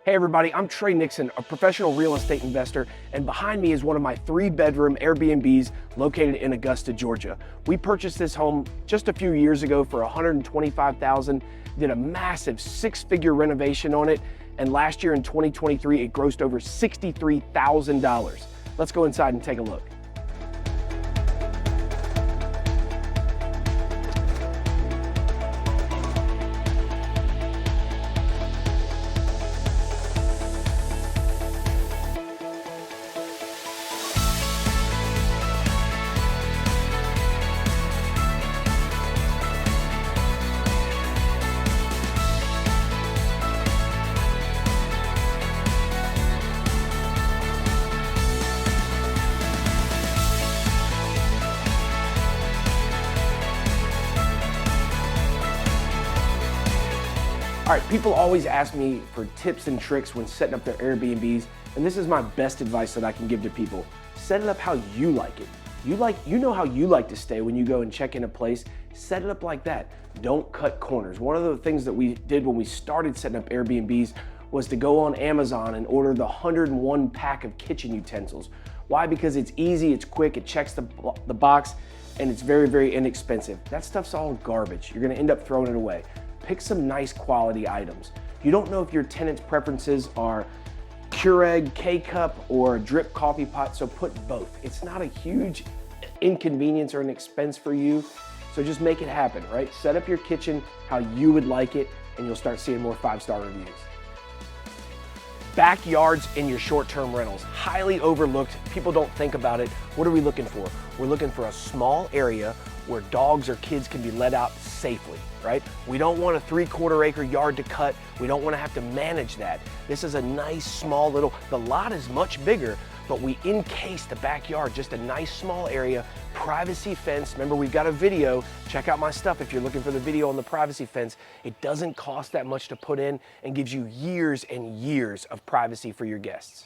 Hey everybody, I'm Trey Nixon, a professional real estate investor, and behind me is one of my 3-bedroom Airbnbs located in Augusta, Georgia. We purchased this home just a few years ago for $125,000, did a massive 6-figure renovation on it, and last year in 2023, it grossed over $63,000. Let's go inside and take a look. All right, people always ask me for tips and tricks when setting up their Airbnbs, and this is my best advice that I can give to people. Set it up how you like it. You know how you like to stay when you go and check in a place. Set it up like that. Don't cut corners. One of the things that we did when we started setting up Airbnbs was to go on Amazon and order the 101 pack of kitchen utensils. Why? Because it's easy, it's quick, it checks the box, and it's very, very inexpensive. That stuff's all garbage. You're gonna end up throwing it away. Pick some nice quality items. You don't know if your tenant's preferences are Keurig, K-Cup, or drip coffee pot, so put both. It's not a huge inconvenience or an expense for you, so just make it happen, right? Set up your kitchen how you would like it, and you'll start seeing more 5-star reviews. Backyards in your short-term rentals, highly overlooked. People don't think about it. What are we looking for? We're looking for a small area where dogs or kids can be let out safely, right? We don't want a 3/4 acre yard to cut. We don't want to have to manage that. This is a nice small little, the lot is much bigger, but we encase the backyard, just a nice small area, privacy fence. Remember, we've got a video. Check out my stuff if you're looking for the video on the privacy fence. It doesn't cost that much to put in and gives you years and years of privacy for your guests.